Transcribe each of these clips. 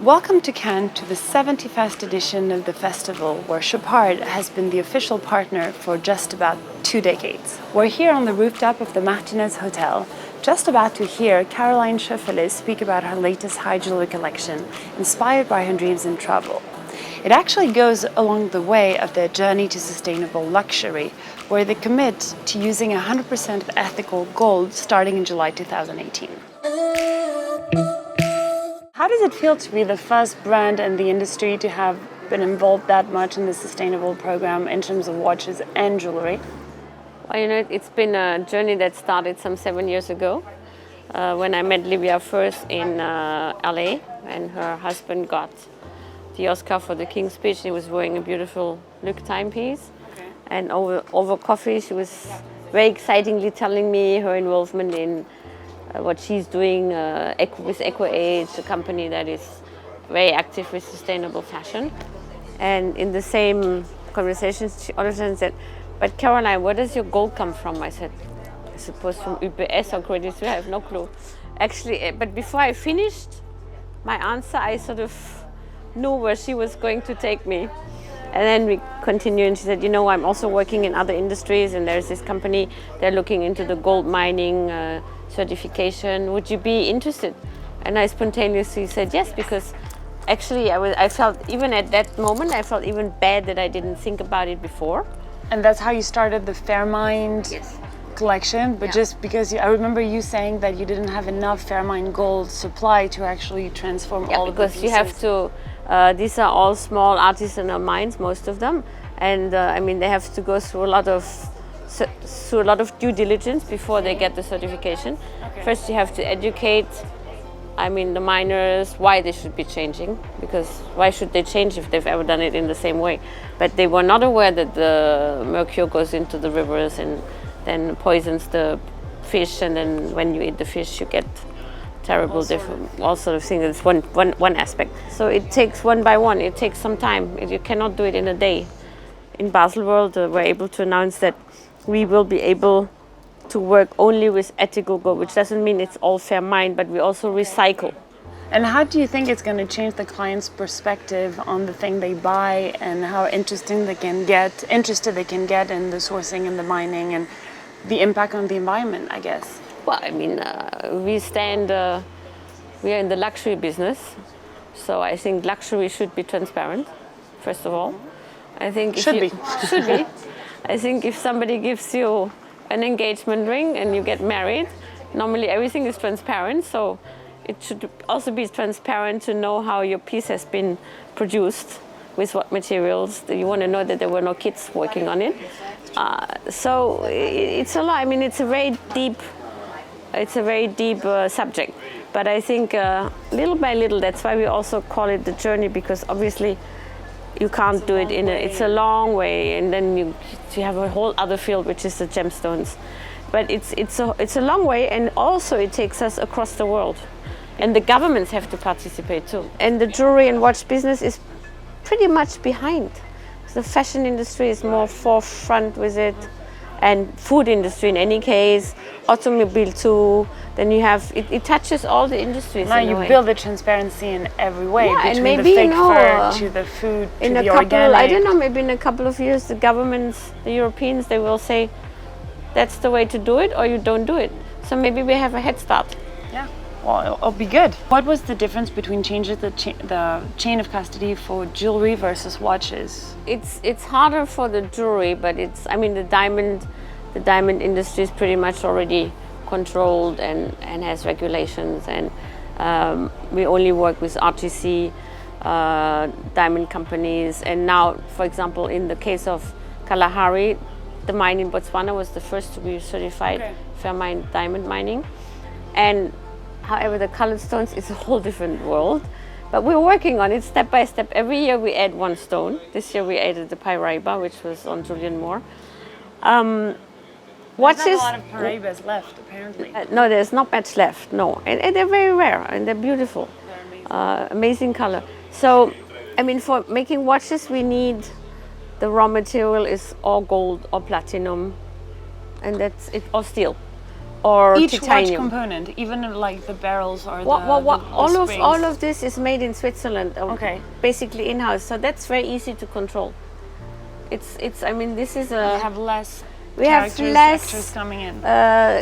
Welcome to Cannes to the 71st edition of the festival, where Chopard has been the official partner for just about 2 decades. We're here on the rooftop of the Martinez Hotel, just about to hear Caroline Scheufele speak about her latest high jewelry collection, inspired by her dreams in travel. It actually goes along the way of their journey to sustainable luxury, where they commit to using 100% of ethical gold starting in July 2018. How does it feel to be the first brand in the industry to have been involved that much in the sustainable program in terms of watches and jewelry? Well, it's been a journey that started some 7 years ago when I met Livia first in LA, and her husband got the Oscar for the King's Speech. He was wearing a beautiful Look timepiece. Okay. And over coffee, she was very excitingly telling me her involvement in what she's doing with EcoAge, a company that is very active with sustainable fashion. And in the same conversation, she all of a sudden said, "But Caroline, where does your gold come from?" I said, "I suppose from UPS or Credit Suisse, I have no clue." Actually, but before I finished my answer, I sort of knew where she was going to take me. And then we continued, and she said, "I'm also working in other industries, and there's this company, they're looking into the gold mining certification. Would you be interested?" And I spontaneously said yes, because actually I felt, even at that moment, I felt even bad that I didn't think about it before. And that's how you started the Fairmind collection, but just because I remember you saying that you didn't have enough Fairmind gold supply to actually transform all of the pieces. Because you have to, these are all small artisanal mines, most of them, and they have to go through a lot of due diligence before they get the certification. Okay. First, you have to educate, the miners, why they should be changing, because why should they change if they've ever done it in the same way? But they were not aware that the mercury goes into the rivers and then poisons the fish, and then when you eat the fish, you get terrible, all sort of things. It's one aspect. So it takes one by one. It takes some time. You cannot do it in a day. In Baselworld, we're able to announce that we will be able to work only with ethical gold, which doesn't mean it's all fair mine, but we also recycle. And how do you think it's going to change the client's perspective on the thing they buy, and how interested they can get in the sourcing and the mining and the impact on the environment, I guess? Well, we are in the luxury business, so I think luxury should be transparent, first of all. I think should be. I think if somebody gives you an engagement ring and you get married, normally everything is transparent, so it should also be transparent to know how your piece has been produced, with what materials. You want to know that there were no kids working on it. So it's a lot. It's a very deep subject. But I think little by little, that's why we also call it the journey, because obviously you can't do it it's a long way, and then you have a whole other field, which is the gemstones. But it's a long way, and also it takes us across the world. And the governments have to participate too. And the jewelry and watch business is pretty much behind. The fashion industry is more forefront with it, and food industry in any case, automobile too. Then you have, it touches all the industries. Now you build the transparency in every way, between maybe, the fake fur to the food to the organic. I don't know, maybe in a couple of years, the governments, the Europeans, they will say, that's the way to do it, or you don't do it. So maybe we have a head start. Yeah. Well, it'll be good. What was the difference between changing the chain of custody for jewelry versus watches? It's harder for the jewelry, but the diamond industry is pretty much already controlled and has regulations, and we only work with RTC diamond companies. And now, for example, in the case of Kalahari, the mine in Botswana was the first to be certified fair mine diamond mining. And however, the colored stones is a whole different world, but we're working on it step by step. Every year we add one stone. This year we added the Pyraiba, which was on Julian Moore. There's not a lot of Paraibas left, apparently. No, there's not much left, no. And they're very rare, and they're beautiful. They're amazing color. So, for making watches, we need, the raw material is or gold or platinum, and that's it, or steel. or each titanium. watch component, even like the barrels or all of this is made in Switzerland. Okay. Basically in-house, so that's very easy to control. It's. I mean, this is a. We have less actors coming in.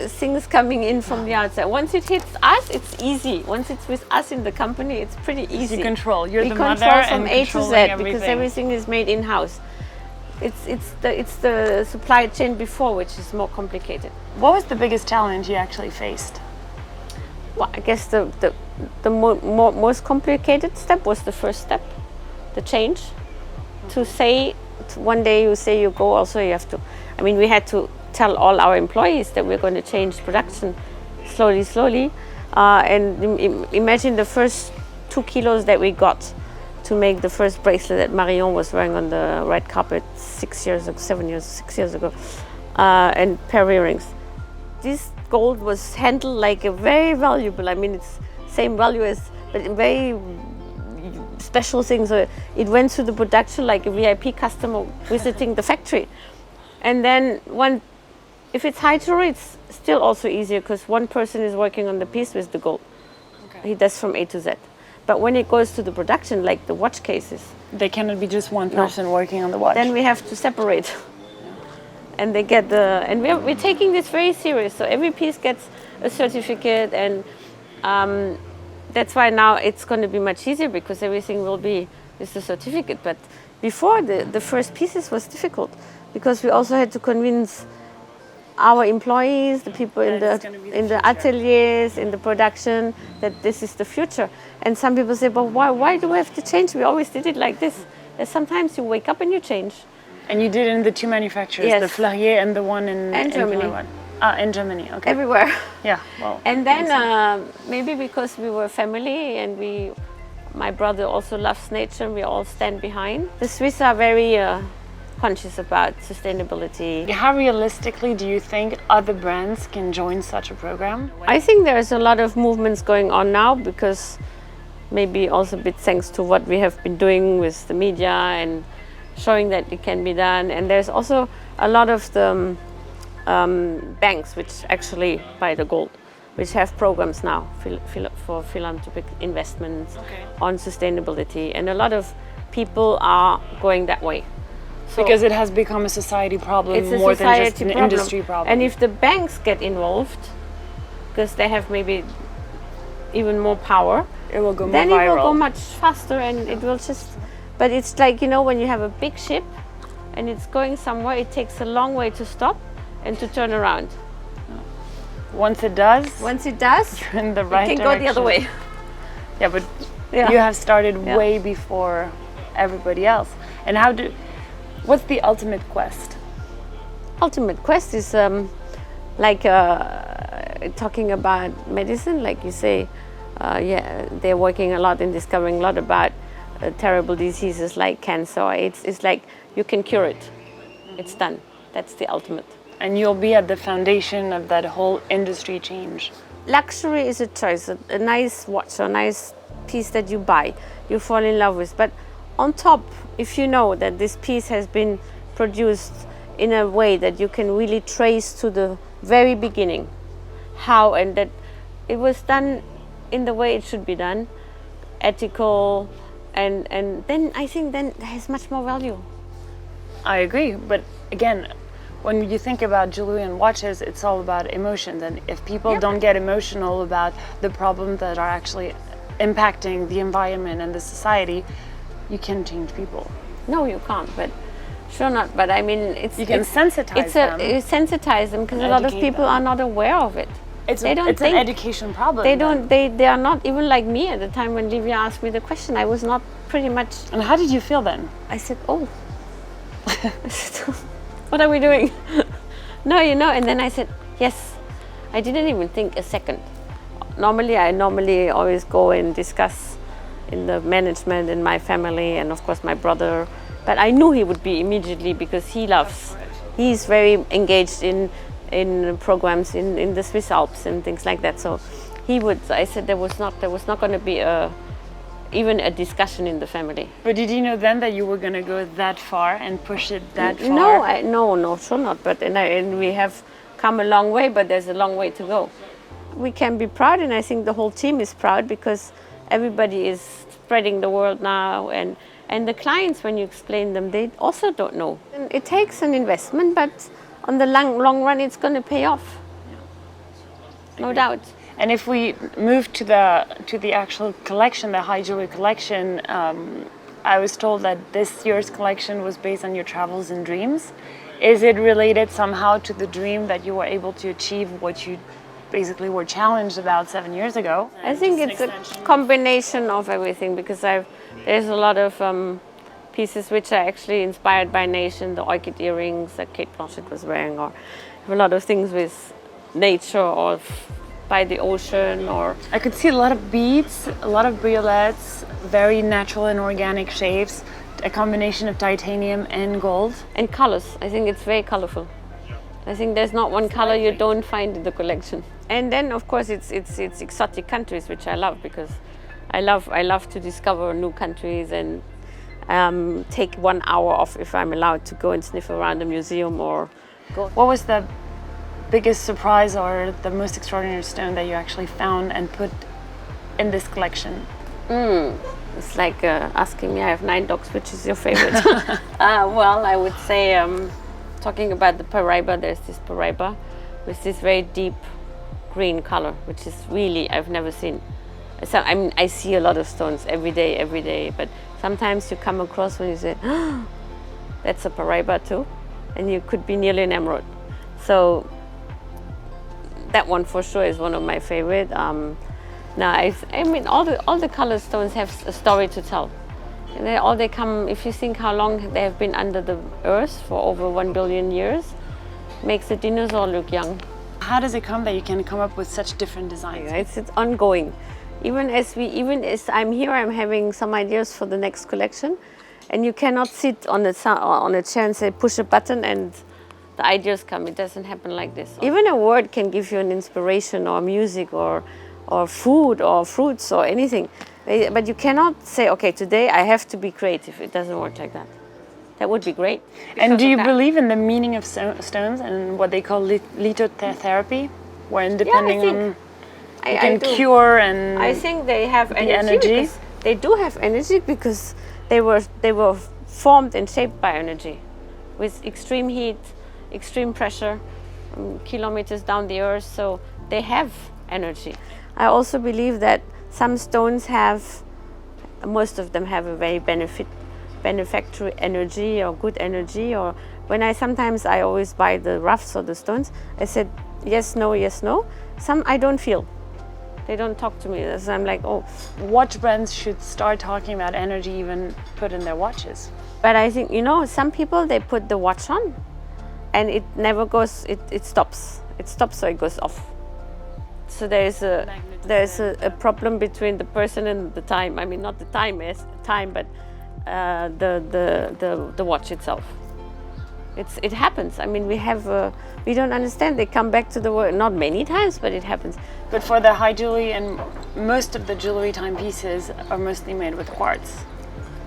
Things coming in from the outside. Once it hits us, it's easy. Once it's with us in the company, it's pretty easy. You control. You're we the control mother from and A to Z everything. because everything is made in-house. It's the supply chain before which is more complicated. What was the biggest challenge you actually faced? Well, I guess the most complicated step was the first step, the change. To say one day you say you go, also you have to. I mean, we had to tell all our employees that we're going to change production slowly. And imagine the first 2 kilos that we got to make the first bracelet that Marion was wearing on the red carpet 6 years ago, and pair of earrings. This gold was handled like a very valuable. I mean, it's same value as, but very special thing. So it went through the production like a VIP customer visiting the factory. And then if it's high jewelry, it's still also easier because one person is working on the piece with the gold. Okay. He does from A to Z. But when it goes to the production, like the watch cases, they cannot be just one person working on the watch. Then we have to separate. Yeah. And they get we're taking this very serious. So every piece gets a certificate, and that's why now it's going to be much easier because everything will be with the certificate. But before the first pieces was difficult. Because we also had to convince our employees, the people in the ateliers, in the production, that this is the future. And some people say, but why do we have to change? We always did it like this. And sometimes you wake up and you change. And you did it in the two manufacturers, yes. The Flahier and the one in Germany. In Germany, okay. Everywhere. Yeah, well. And then maybe because we were family and my brother also loves nature and we all stand behind. The Swiss are very conscious about sustainability. How realistically do you think other brands can join such a program? I think there's a lot of movements going on now because maybe also a bit thanks to what we have been doing with the media and showing that it can be done. And there's also a lot of the banks which actually buy the gold, which have programs now for philanthropic investments on sustainability. And a lot of people are going that way. So because it has become a society problem more than just an industry problem. And if the banks get involved, because they have maybe even more power, it will go more then viral. It will go much faster and it will just... But it's like, when you have a big ship and it's going somewhere, it takes a long way to stop and to turn around. Once it does, you're in the right direction. You can go the other way. Yeah, but you have started way before everybody else. And what's the ultimate quest? Ultimate quest is talking about medicine, like you say. They're working a lot in discovering a lot about terrible diseases like cancer. It's like you can cure it. It's done. That's the ultimate. And you'll be at the foundation of that whole industry change. Luxury is a choice, a nice watch, a nice piece that you buy, you fall in love with. But on top, if you know that this piece has been produced in a way that you can really trace to the very beginning, how, and that it was done in the way it should be done, ethical, and then I think then it has much more value. I agree, but again, when you think about jewelry and watches, it's all about emotions. And if people don't get emotional about the problems that are actually impacting the environment and the society, you can change people. No, you can't, but sure not. But I mean, you can sensitize them. Sensitize them because a lot of people are not aware of it. It's an education problem. They are not even like me at the time when Livia asked me the question. I was not pretty much. And how did you feel then? I said, oh. What are we doing? No, and then I said, yes. I didn't even think a second. I always go and discuss in the management in my family and of course my brother. But I knew he would be immediately because he's very engaged in programs in the Swiss Alps and things like that. So he would. I said there was not going to be even a discussion in the family. But did you know then that you were going to go that far and push it that far? No, sure not. But and we have come a long way, but there's a long way to go. We can be proud, and I think the whole team is proud because everybody is spreading the word now, and the clients, when you explain them, they also don't know. And it takes an investment, but on the long run, it's going to pay off. No doubt. And if we move to the actual collection, the high jewelry collection, I was told that this year's collection was based on your travels and dreams. Is it related somehow to the dream that you were able to achieve what you basically were challenged about 7 years ago? I think it's a combination of everything, because there's a lot of pieces which are actually inspired by nation, the orchid earrings that Kate Blanchett was wearing, or a lot of things with nature or by the ocean. Or I could see a lot of beads, a lot of briolets, very natural and organic shapes, a combination of titanium and gold. And colors. I think it's very colorful. I think there's not one color you don't find in the collection. And then of course it's exotic countries, which I love, because I love to discover new countries and take 1 hour off if I'm allowed to go and sniff around a museum or go. What was the biggest surprise or the most extraordinary stone that you actually found and put in this collection? It's like asking me, I have 9 dogs, which is your favorite? Well, I would say, talking about the Paraiba, there's this Paraiba with this very deep green color, which is really, I've never seen. So, I mean, I see a lot of stones every day, but sometimes you come across when you say, oh, that's a Paraiba too, and you could be nearly an emerald. So that one for sure is one of my favorite. Now, I mean, all the color stones have a story to tell. And they come, if you think how long they have been under the earth, for over 1 billion years, makes the dinosaur look young. How does it come that you can come up with such different designs? It's ongoing. Even as I'm here, I'm having some ideas for the next collection, and you cannot sit on a chair and say push a button and the ideas come. It doesn't happen like this. Even a word can give you an inspiration, or music, or food, or fruits, or anything. But you cannot say, okay, today I have to be creative. It doesn't work like that. That would be great. And do you believe in the meaning of stones and what they call lithotherapy, where depending on you can cure and I think they have energy. They do have energy because they were formed and shaped by energy, with extreme heat, extreme pressure, kilometers down the earth. So they have energy. I also believe that some stones most of them have a very benefactory energy or good energy. Or when sometimes I always buy the roughs or the stones, I said yes, no, yes, no. Some I don't feel. They don't talk to me. So I'm like, oh. Watch brands should start talking about energy, even put in their watches. But I think, some people, they put the watch on and it never goes, it stops. It stops, so it goes off. So there's a problem between the person and the time. I mean, not the time, but the watch itself. It happens. I mean, we don't understand. They come back to the world, not many times, but it happens. But for the high jewelry, and most of the jewelry timepieces are mostly made with quartz.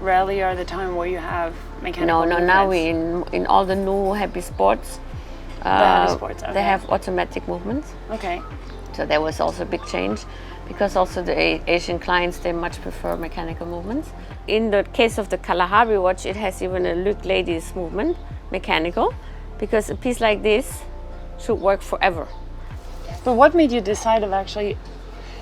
Rarely are the time where you have mechanical movements. No. Now in all the new happy sports, okay. They have automatic movements. Okay. So there was also a big change, because also the Asian clients, they much prefer mechanical movements. In the case of the Kalahari watch, it has even a Luke ladies movement, mechanical, because a piece like this should work forever. But what made you decide of actually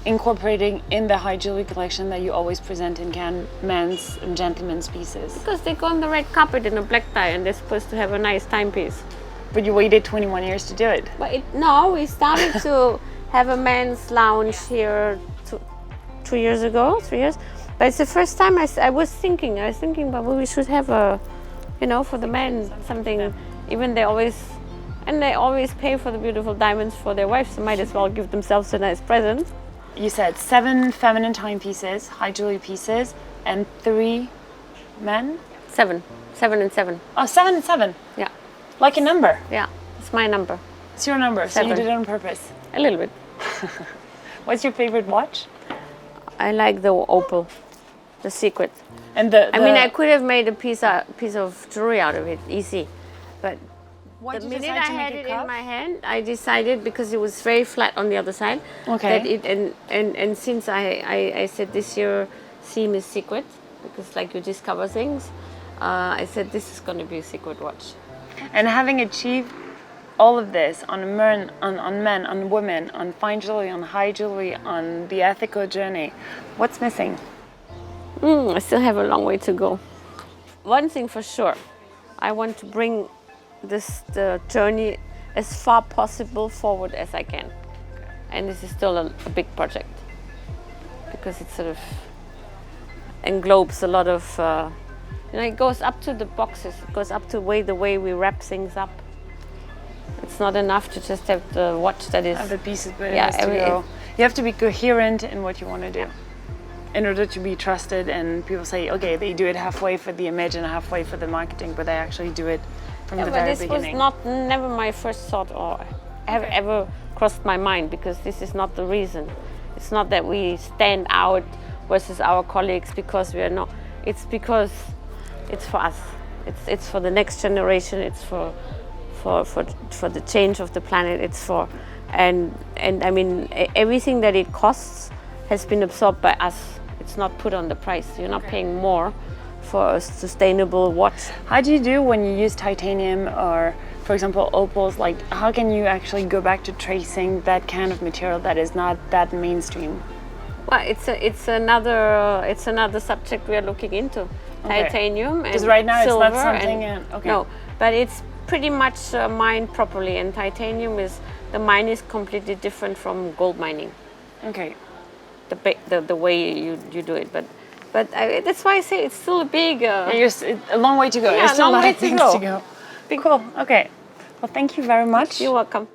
incorporating in the high jewelry collection that you always present in men's and gentlemen's pieces? Because they go on the red carpet in a black tie and they're supposed to have a nice timepiece. But you waited 21 years to do it. But we started to have a men's lounge here 3 years ago. But it's the first time I was thinking, but we should have for the men something. Even they always pay for the beautiful diamonds for their wives, so might as well give themselves a nice present. You said 7 feminine timepieces, high jewelry pieces, and 3 men? 7 and 7. Oh, 7 and 7? Yeah. Like a number? Yeah, it's my number. It's your number, 7. So you did it on purpose? A little bit. What's your favorite watch? I like the opal, the secret. And I mean, I could have made a piece of jewelry out of it, easy. But Why the did you minute decide I to had make it a cup? in my hand, I decided, because it was very flat on the other side, Okay. that and since I said this year theme is secret, because like you discover things, I said this is going to be a secret watch. And having achieved all of this on men, on women, on fine jewelry, on high jewelry, on the ethical journey, what's missing? I still have a long way to go. One thing for sure, I want to bring the journey as far possible forward as I can. And this is still a big project, because it sort of englobes a lot of, it goes up to the boxes, it goes up to the way we wrap things up. It's not enough to just have the watch that is... Have the pieces, but it has to go. You have to be coherent in what you want to do in order to be trusted, and people say, okay, they do it halfway for the image and halfway for the marketing, but they actually do it from the very beginning. This was never my first thought or have ever crossed my mind, because this is not the reason. It's not that we stand out versus our colleagues because we are not. It's because it's for us. It's for the next generation. It's for the change of the planet. It's for and I mean everything that it costs has been absorbed by us. It's not put on the price. You're not paying more for a sustainable watch. How do you do when you use titanium or, for example, opals? Like, how can you actually go back to tracing that kind of material that is not that mainstream? Well, it's another subject we are looking into. Titanium and because right now silver, it's not something. No, but it's pretty much mined properly, and titanium the mine is completely different from gold mining. Okay. The way you do it, but that's why I say it's still a big. A long way to go. Yeah, There's still a lot way of things to go. Cool. Okay. Well, thank you very much. You're welcome.